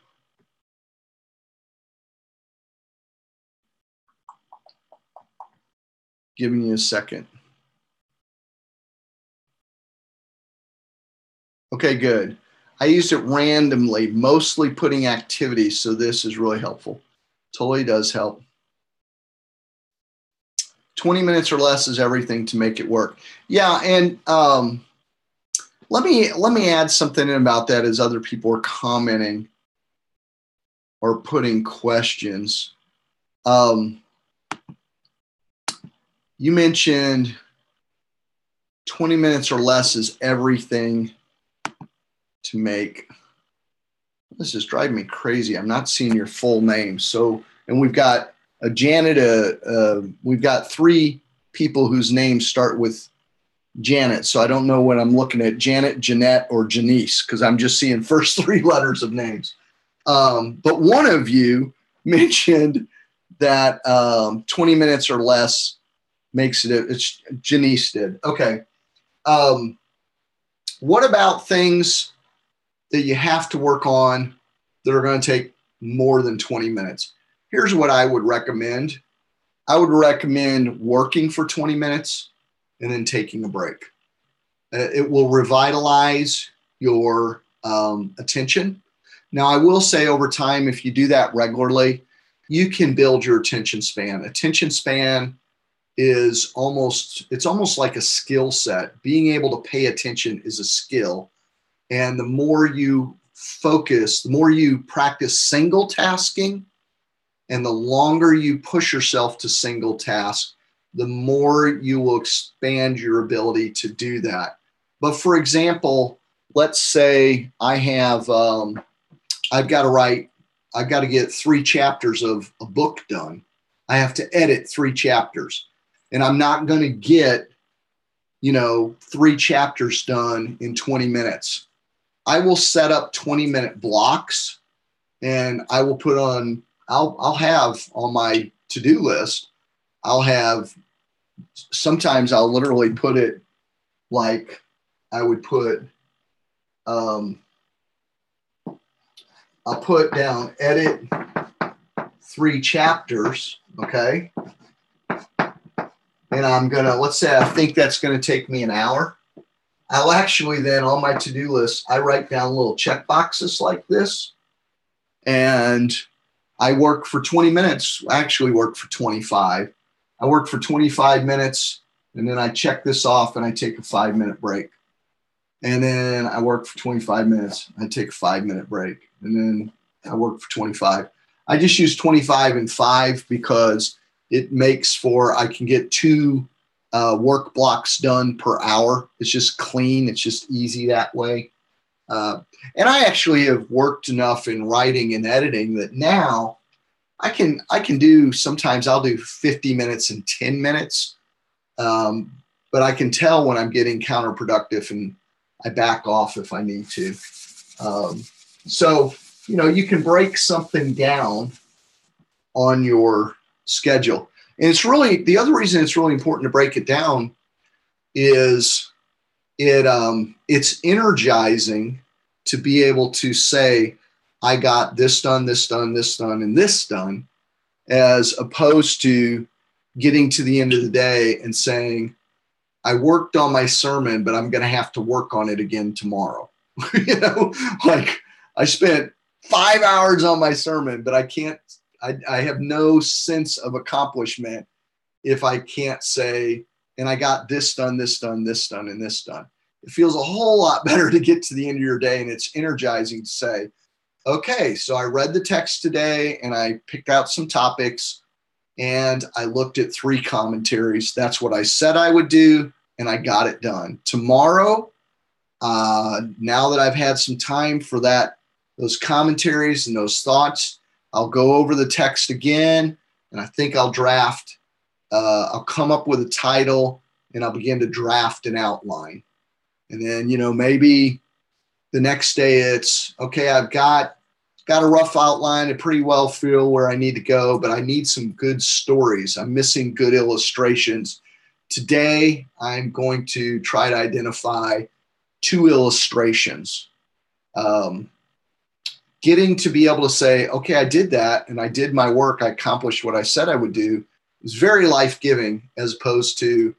Speaker 1: Giving you a second. Okay, good. I used it randomly, mostly putting activities, so this is really helpful. Totally does help. 20 minutes or less is everything to make it work. Yeah, and let me add something in about that as other people are commenting or putting questions. You mentioned 20 minutes or less is everything to make. This is driving me crazy. I'm not seeing your full name. So, and we've got a Janet, we've got 3 people whose names start with Janet. So I don't know when I'm looking at Janet, Jeanette, or Janice, because I'm just seeing first 3 letters of names. But one of you mentioned that 20 minutes or less makes it's Janice did. Okay. What about things that you have to work on that are going to take more than 20 minutes? Here's what I would recommend. I would recommend working for 20 minutes and then taking a break. It will revitalize your attention. Now, I will say over time, if you do that regularly, you can build your attention span. Attention span is almost like a skill set. Being able to pay attention is a skill. And the more you focus, the more you practice single tasking, and the longer you push yourself to single task, the more you will expand your ability to do that. But for example, let's say I have, I've got to get 3 chapters of a book done. I have to edit 3 chapters, and I'm not going to get, 3 chapters done in 20 minutes. I will set up 20-minute blocks, and I will put on, I'll have on my to-do list, sometimes I'll literally put it like I would put, I'll put down edit 3 chapters, okay? And I'm gonna, let's say I think that's gonna take me an hour. I'll actually then on my to-do list, I write down little check boxes like this, and I work for 20 minutes. I actually work for 25. I work for 25 minutes, and then I check this off and I take a 5-minute break. And then I work for 25 minutes. I take a 5-minute break. And then I work for 25. I just use 25 and 5 because it makes for, I can get 2 work blocks done per hour. It's just clean. It's just easy that way. And I actually have worked enough in writing and editing that now I can do, sometimes I'll do 50 minutes and 10 minutes. But I can tell when I'm getting counterproductive and I back off if I need to. So, you can break something down on your schedule. And it's really, the other reason it's really important to break it down is it's energizing to be able to say, I got this done, this done, this done, and this done, as opposed to getting to the end of the day and saying, I worked on my sermon, but I'm going to have to work on it again tomorrow. Like I spent 5 hours on my sermon, but I have no sense of accomplishment if I can't say, and I got this done, this done, this done, and this done. It feels a whole lot better to get to the end of your day, and it's energizing to say, okay, so I read the text today and I picked out some topics and I looked at 3 commentaries. That's what I said I would do, and I got it done. Tomorrow, now that I've had some time for those commentaries and those thoughts, I'll go over the text again, and I think I'll draft. I'll come up with a title, and I'll begin to draft an outline. And then, maybe the next day it's, okay, I've got a rough outline. I pretty well feel where I need to go, but I need some good stories. I'm missing good illustrations. Today, I'm going to try to identify 2 illustrations. Getting to be able to say, okay, I did that and I did my work. I accomplished what I said I would do is very life-giving, as opposed to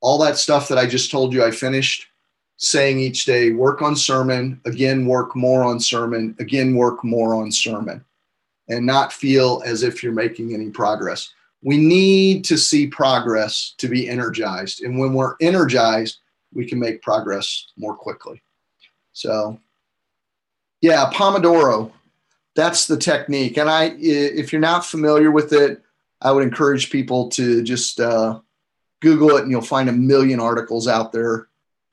Speaker 1: all that stuff that I just told you I finished, saying each day, work on sermon, again, work more on sermon, again, work more on sermon, and not feel as if you're making any progress. We need to see progress to be energized. And when we're energized, we can make progress more quickly. So, yeah, Pomodoro, that's the technique. And if you're not familiar with it, I would encourage people to just Google it, and you'll find a million articles out there.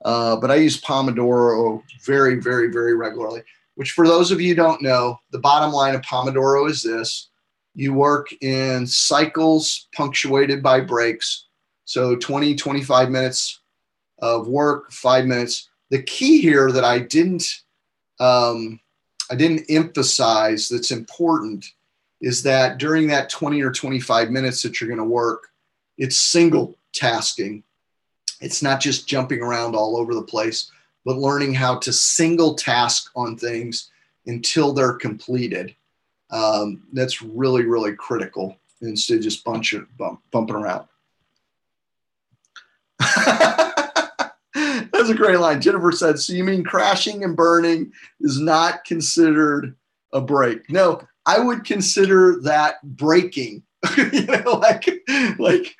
Speaker 1: But I use Pomodoro very, very, very regularly, which for those of you who don't know, the bottom line of Pomodoro is this. You work in cycles punctuated by breaks. So 20, 25 minutes of work, 5 minutes. The key here that I didn't emphasize that's important is that during that 20 or 25 minutes that you're going to work, it's single tasking. It's not just jumping around all over the place, but learning how to single task on things until they're completed. That's really, really critical instead of just bumping around. That's a great line. Jennifer said, so you mean crashing and burning is not considered a break? No, I would consider that breaking. like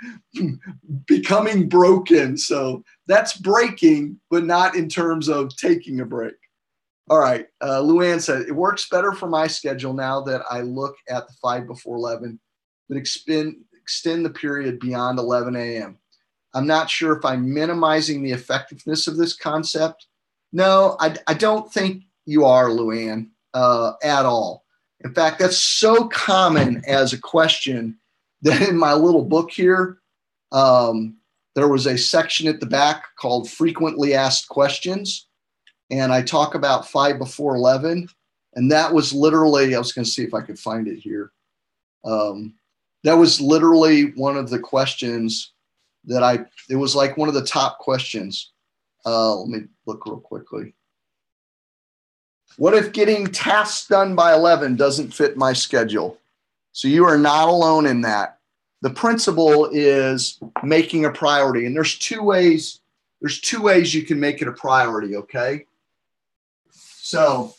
Speaker 1: becoming broken. So that's breaking, but not in terms of taking a break. All right. Luann said, it works better for my schedule now that I look at the 5 before 11, but extend the period beyond 11 a.m. I'm not sure if I'm minimizing the effectiveness of this concept. No, I don't think you are, Luann, at all. In fact, that's so common as a question that in my little book here, there was a section at the back called Frequently Asked Questions. And I talk about 5 before 11. And that was literally, I was going to see if I could find it here. That was literally one of the questions it was like one of the top questions. Let me look real quickly. What if getting tasks done by 11 doesn't fit my schedule? So you are not alone in that. The principle is making a priority. And there's two ways you can make it a priority, okay? So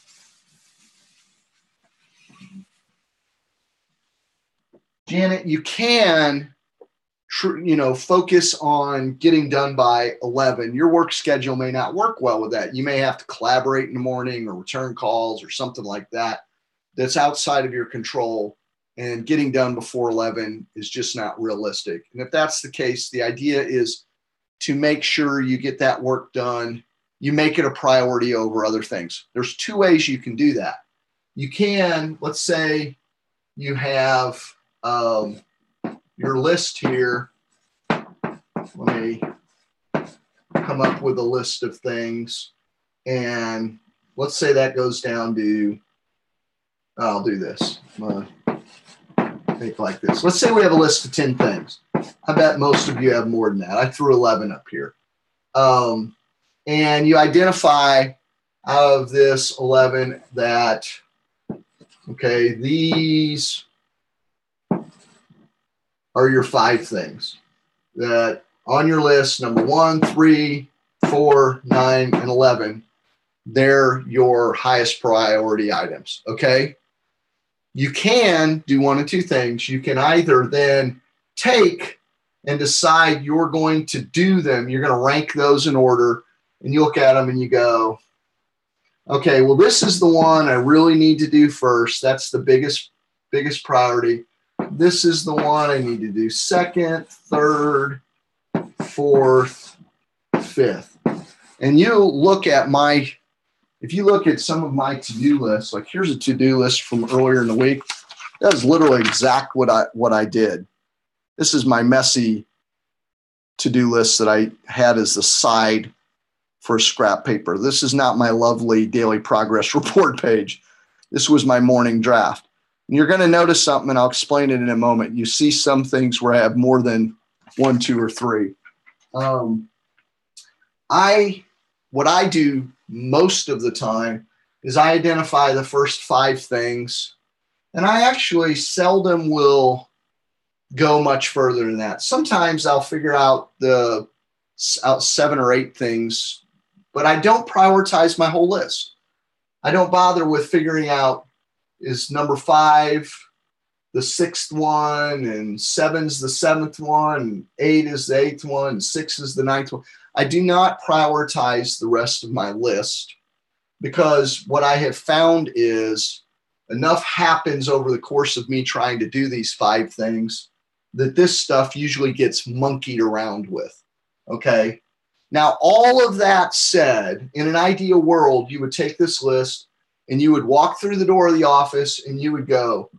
Speaker 1: Janet, you can focus on getting done by 11. Your work schedule may not work well with that. You may have to collaborate in the morning or return calls or something like that that's outside of your control, and getting done before 11 is just not realistic. And if that's the case, the idea is to make sure you get that work done. You make it a priority over other things. There's 2 ways you can do that. You can, let's say you have your list here. Let me come up with a list of things. And let's say that goes down to, I'll do this. I'm gonna make like this. Let's say we have a list of 10 things. I bet most of you have more than that. I threw 11 up here. And you identify out of this 11 that, okay, these are your 5 things that on your list, number 1, 3, 4, 9, and 11, they're your highest priority items, okay? You can do one of 2 things. You can either then take and decide you're going to do them. You're going to rank those in order, and you look at them and you go, okay, well, this is the one I really need to do first. That's the biggest priority. This is the one I need to do second, third, fourth, fifth. And you look at if you look at some of my to-do lists, like here's a to-do list from earlier in the week. That was literally exactly what I did. This is my messy to-do list that I had as the side for scrap paper. This is not my lovely daily progress report page. This was my morning draft. And you're going to notice something, and I'll explain it in a moment. You see some things where I have more than 1, 2, or 3. What I do most of the time is I identify the first 5 things, and I actually seldom will go much further than that. Sometimes I'll figure out 7 or 8 things, but I don't prioritize my whole list. I don't bother with figuring out, is number 5 the 6th one, and 7's the 7th one, and 8 is the 8th one, and 6 is the 9th one. I do not prioritize the rest of my list, because what I have found is enough happens over the course of me trying to do these 5 things that this stuff usually gets monkeyed around with. Okay. Now, all of that said, in an ideal world, you would take this list and you would walk through the door of the office and you would go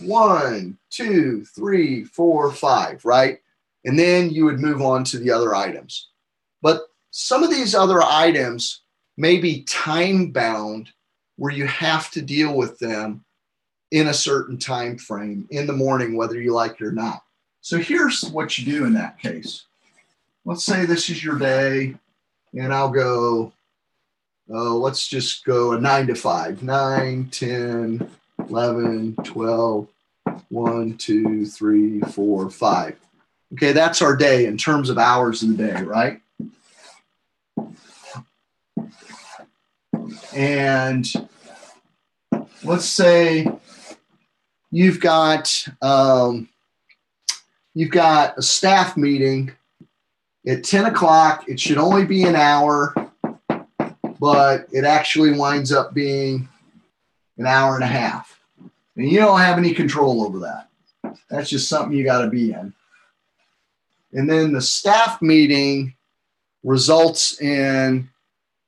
Speaker 1: 1, 2, 3, 4, 5, right? And then you would move on to the other items. But some of these other items may be time bound, where you have to deal with them in a certain time frame in the morning, whether you like it or not. So here's what you do in that case. Let's say this is your day, and I'll go, let's just go a 9 to 5, 9, 10, 11, 12, 1, 2, 3, 4, 5. Okay, that's our day in terms of hours in the day, right? And let's say you've got a staff meeting at 10 o'clock. It should only be an hour, but it actually winds up being an hour and a half. And you don't have any control over that. That's just something you got to be in. And then the staff meeting results in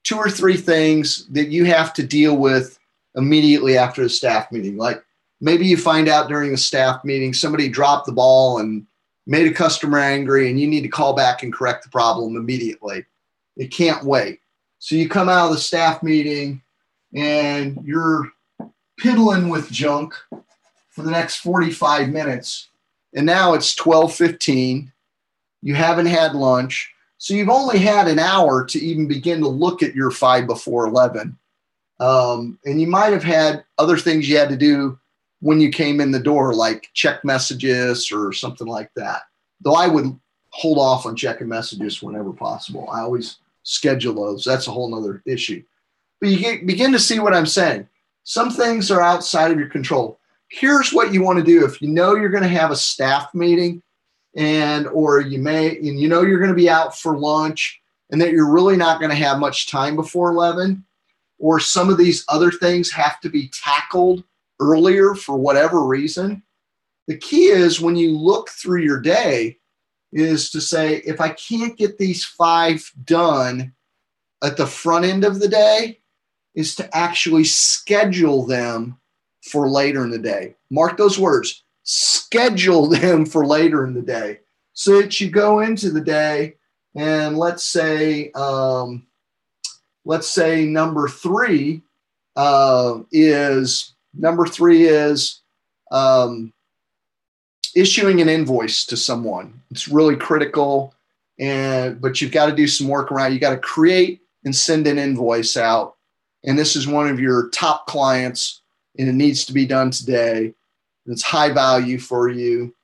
Speaker 1: 2 or 3 things that you have to deal with immediately after the staff meeting. Like maybe you find out during the staff meeting somebody dropped the ball and made a customer angry, and you need to call back and correct the problem immediately. It can't wait. So you come out of the staff meeting and you're piddling with junk for the next 45 minutes. And now it's 12:15. You haven't had lunch. So you've only had an hour to even begin to look at your 5 before 11. And you might have had other things you had to do when you came in the door, like check messages or something like that. Though I would hold off on checking messages whenever possible. I always schedule those. That's a whole nother issue. But you begin to see what I'm saying. Some things are outside of your control. Here's what you want to do. If you know you're going to have a staff meeting, or you know you're going to be out for lunch, and that you're really not going to have much time before 11, or some of these other things have to be tackled earlier for whatever reason. The key is, when you look through your day, is to say, if I can't get these 5 done at the front end of the day, is to actually schedule them for later in the day. Mark those words. Schedule them for later in the day, so that you go into the day, and let's say number 3 is issuing an invoice to someone. It's really critical, but you've got to do some work around. You got to create and send an invoice out, and this is one of your top clients, and it needs to be done today. It's high value for you.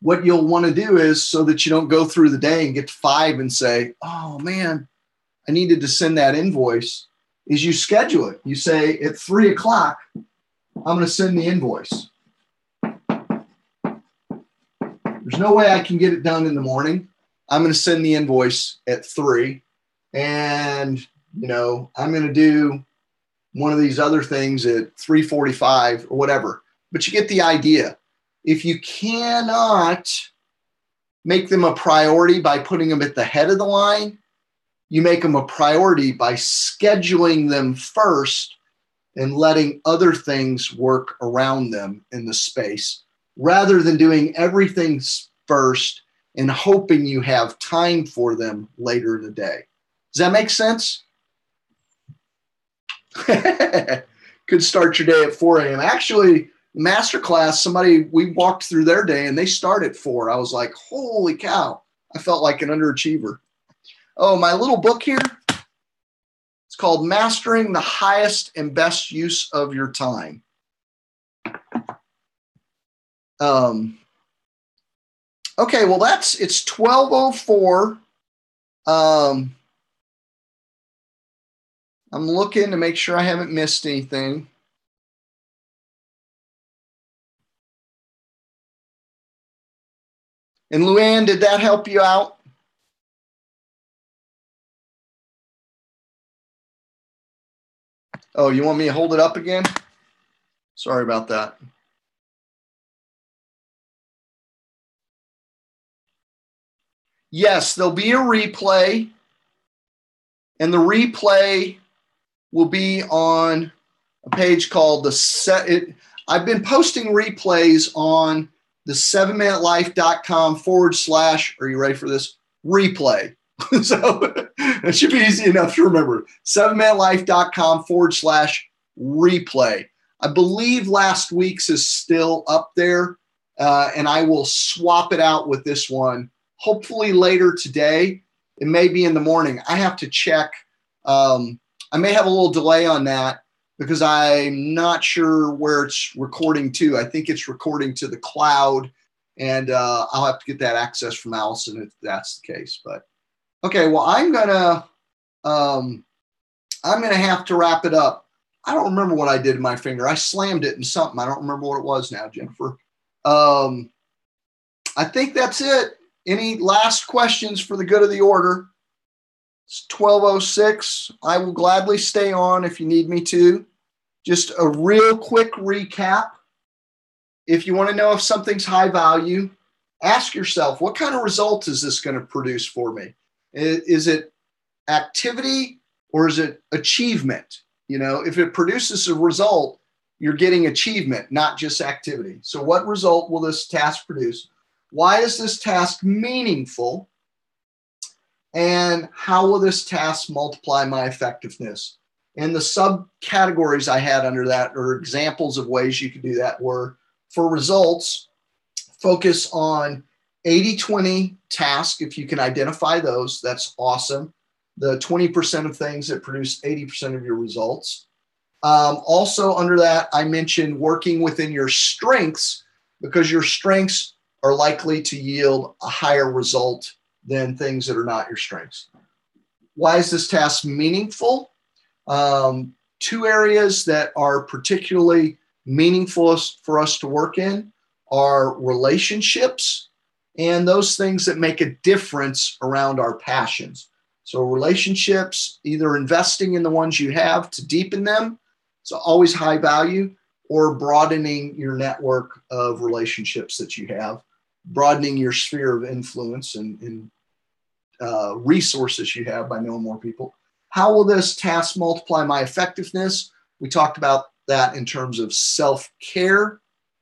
Speaker 1: What you'll want to do is, so that you don't go through the day and get to 5 and say, oh man, I needed to send that invoice, is you schedule it. You say, at 3 o'clock, I'm going to send the invoice. There's no way I can get it done in the morning. I'm going to send the invoice at 3. And, you know, I'm going to do one of these other things at 3:45 or whatever. But you get the idea. If you cannot make them a priority by putting them at the head of the line, you make them a priority by scheduling them first and letting other things work around them in the space, rather than doing everything first and hoping you have time for them later in the day. Does that make sense? Could start your day at 4 a.m. Actually, masterclass, we walked through their day and they start at 4. I was like, holy cow. I felt like an underachiever. Oh, my little book here. It's called Mastering the Highest and Best Use of Your Time. Okay, well, it's 12:04. I'm looking to make sure I haven't missed anything. And Luann, did that help you out? Oh, you want me to hold it up again? Sorry about that. Yes, there'll be a replay, and the replay will be on a page called I've been posting replays on the 7minutelife.com / are you ready for this? Replay. So it should be easy enough to remember. 7minutelife.com / replay. I believe last week's is still up there, and I will swap it out with this one. Hopefully later today. It may be in the morning. I have to check. I may have a little delay on that because I'm not sure where it's recording to. I think it's recording to the cloud, and I'll have to get that access from Allison if that's the case. But okay, well, I'm gonna have to wrap it up. I don't remember what I did to my finger. I slammed it in something. I don't remember what it was now, Jennifer. I think that's it. Any last questions for the good of the order? It's 12:06. I will gladly stay on if you need me to. Just a real quick recap. If you want to know if something's high value, ask yourself, what kind of result is this going to produce for me? Is it activity or is it achievement? You know, if it produces a result, you're getting achievement, not just activity. So what result will this task produce? Why is this task meaningful? And how will this task multiply my effectiveness? And the subcategories I had under that, or examples of ways you could do that, were for results, focus on 80-20 tasks. If you can identify those, that's awesome. The 20% of things that produce 80% of your results. Also under that, I mentioned working within your strengths, because your strengths are likely to yield a higher result than things that are not your strengths. Why is this task meaningful? 2 areas that are particularly meaningful for us to work in are relationships and those things that make a difference around our passions. So relationships, either investing in the ones you have to deepen them, so always high value, or broadening your network of relationships that you have, broadening your sphere of influence and resources you have by knowing more people. How will this task multiply my effectiveness? We talked about that in terms of self-care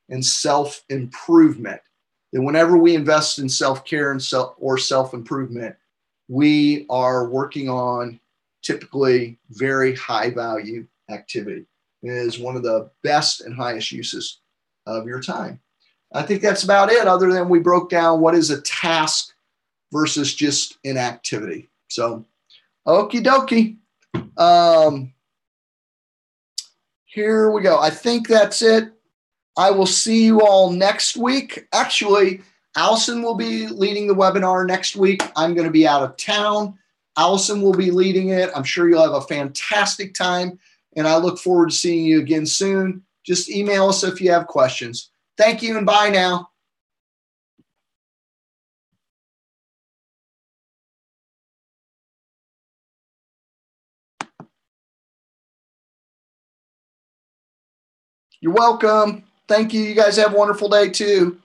Speaker 1: and self-improvement. And whenever we invest in self-care and self-improvement, we are working on typically very high value activity. It is one of the best and highest uses of your time. I think that's about it, other than we broke down what is a task versus just an activity. So, okie dokie. Here we go. I think that's it. I will see you all next week. Actually, Allison will be leading the webinar next week. I'm going to be out of town. Allison will be leading it. I'm sure you'll have a fantastic time, and I look forward to seeing you again soon. Just email us if you have questions. Thank you, and bye now. You're welcome. Thank you. You guys have a wonderful day too.